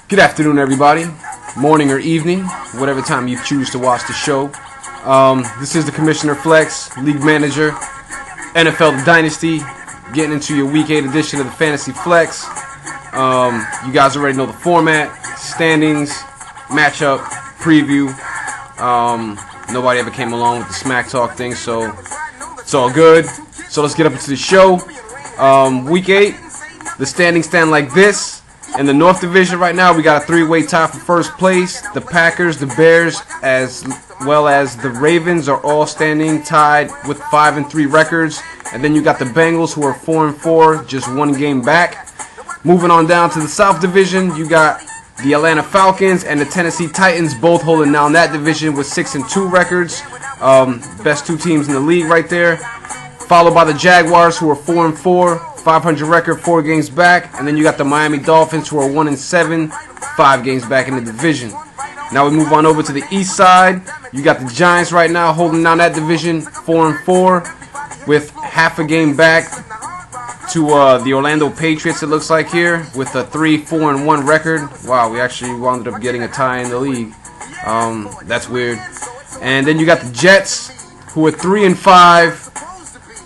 Good afternoon, everybody. Morning or evening, whatever time you choose to watch the show. This is the Commissioner Flex, League Manager, NFL Dynasty, getting into your Week 8 edition of the Fantasy Flex. You guys already know the format, standings, matchup, preview. Nobody ever came along with the smack talk thing, so it's all good. So let's get up into the show. Week 8, the standings stand like this. In the North Division right now, we got a three-way tie for first place. The Packers, the Bears, as well as the Ravens are all standing tied with 5-3 records. And then you got the Bengals, who are 4-4, just one game back. Moving on down to the South Division, you got the Atlanta Falcons and the Tennessee Titans, both holding down that division with 6-2 records. Best two teams in the league right there. Followed by the Jaguars, who are 4-4. 500 record, 4 games back, and then you got the Miami Dolphins, who are 1-7, 5 games back in the division. Now we move on over to the east side. You got the Giants right now holding down that division, 4-4, with half a game back to the Orlando Patriots. It looks like here with a 3-4-1 record. Wow, we actually wound up getting a tie in the league. That's weird. And then you got the Jets, who are 3-5.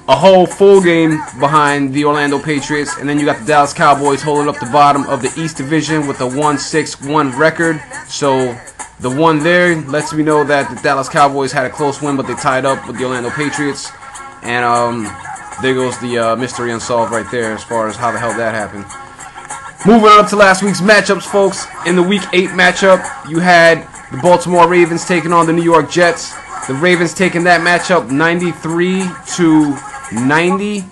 A whole full game behind the Orlando Patriots, and then you got the Dallas Cowboys holding up the bottom of the East Division with a 1-6-1 record. So the one there lets me know that the Dallas Cowboys had a close win, but they tied up with the Orlando Patriots. And there goes the mystery unsolved right there as far as how the hell that happened. Moving on up to last week's matchups, folks. In the Week 8 matchup, you had the Baltimore Ravens taking on the New York Jets. The Ravens taking that matchup 93-90.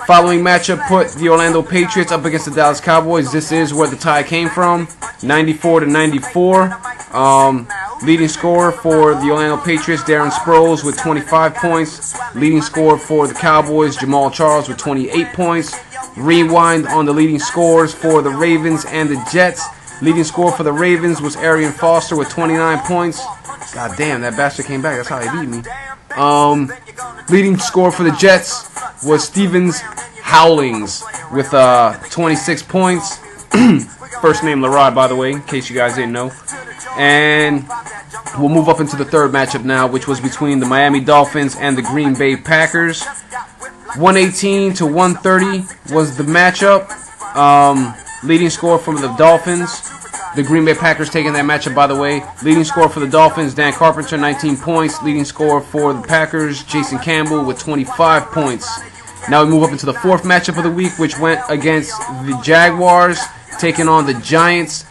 Following matchup put the Orlando Patriots up against the Dallas Cowboys. This is where the tie came from, 94-94. Leading scorer for the Orlando Patriots, Darren Sproles with 25 points. Leading scorer for the Cowboys, Jamal Charles with 28 points. Rewind on the leading scores for the Ravens and the Jets. Leading scorer for the Ravens was Arian Foster with 29 points. God damn, that bastard came back. That's how he beat me. Leading scorer for the Jets was Stevens Howlings with 26 points. First name Larod, by the way, in case you guys didn't know. And we'll move up into the third matchup now, which was between the Miami Dolphins and the Green Bay Packers. 118-130 was the matchup. Leading scorer from the Dolphins. The Green Bay Packers taking that matchup, by the way. Leading scorer for the Dolphins, Dan Carpenter, 19 points. Leading scorer for the Packers, Jason Campbell, with 25 points. Now we move up into the fourth matchup of the week, which went against the Jaguars, taking on the Giants.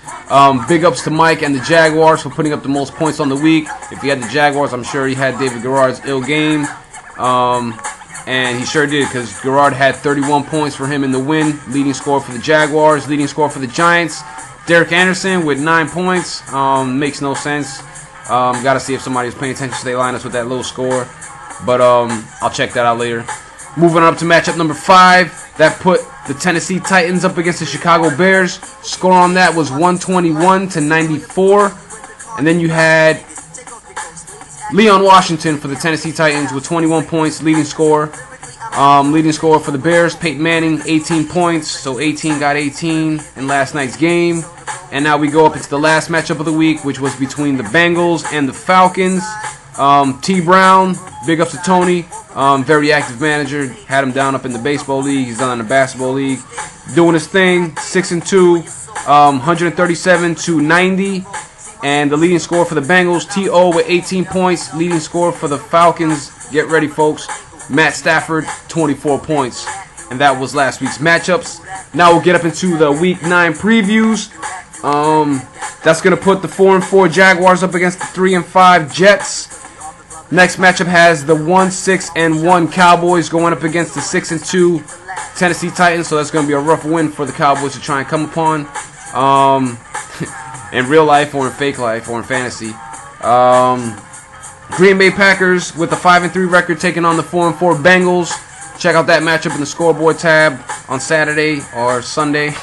Big ups to Mike and the Jaguars for putting up the most points on the week. If he had the Jaguars, I'm sure he had David Garrard's ill game. And he sure did, because Garrard had 31 points for him in the win. Leading scorer for the Jaguars. Leading scorer for the Giants, Derek Anderson with 9 points. Makes no sense. Got to see if somebody's paying attention to their lineups with that low score. But I'll check that out later. Moving on up to matchup number 5. That put the Tennessee Titans up against the Chicago Bears. Score on that was 121-94. And then you had Leon Washington for the Tennessee Titans with 21 points, leading scorer. Leading scorer for the Bears, Peyton Manning, 18 points. So 18 got 18 in last night's game. And now we go up into the last matchup of the week, which was between the Bengals and the Falcons. T. Brown, big ups to Tony. Very active manager. Had him down up in the baseball league. He's done in the basketball league. Doing his thing, 6-2, 137-90. And the leading scorer for the Bengals, T.O. with 18 points. Leading scorer for the Falcons, get ready, folks, Matt Stafford, 24 points. And that was last week's matchups. Now we'll get up into the Week 9 previews. That's going to put the 4-4 Jaguars up against the 3-5 Jets. Next matchup has the 1-6-1 Cowboys going up against the 6-2 Tennessee Titans. So that's going to be a rough win for the Cowboys to try and come upon. In real life or in fake life or in fantasy. Green Bay Packers with the 5-3 record taking on the 4-4 Bengals. Check out that matchup in the scoreboard tab on Saturday or Sunday.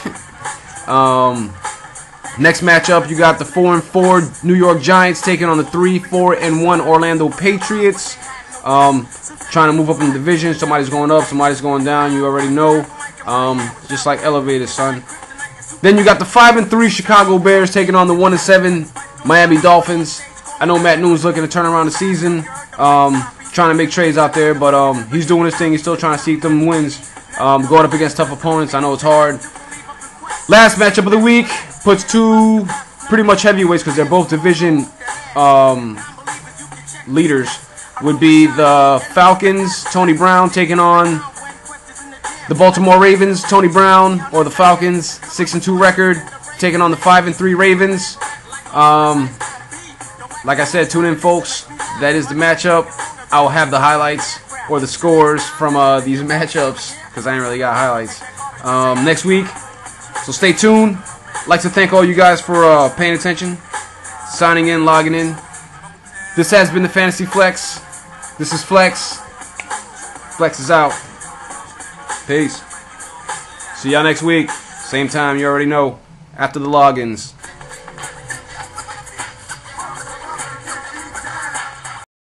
Next matchup, you got the 4-4 New York Giants taking on the 3-4-1 Orlando Patriots. Trying to move up in the division. Somebody's going up, somebody's going down. You already know. Just like elevators, son. Then you got the 5-3 Chicago Bears taking on the 1-7 Miami Dolphins. I know Matt Noon's looking to turn around the season, trying to make trades out there, but he's doing his thing. He's still trying to seek them wins, going up against tough opponents. I know it's hard. Last matchup of the week puts two pretty much heavyweights, because they're both division leaders. Would be the Falcons, Tony Brown, taking on the Baltimore Ravens, Tony Brown, or the Falcons, 6-2 record, taking on the 5-3 Ravens. Like I said, tune in, folks. That is the matchup. I'll have the highlights or the scores from these matchups, because I ain't really got highlights, next week. So stay tuned. I'd like to thank all you guys for paying attention, signing in, logging in. This has been the Fantasy Flex. This is Flex. Flex is out. Peace. See y'all next week. Same time, you already know. After the logins.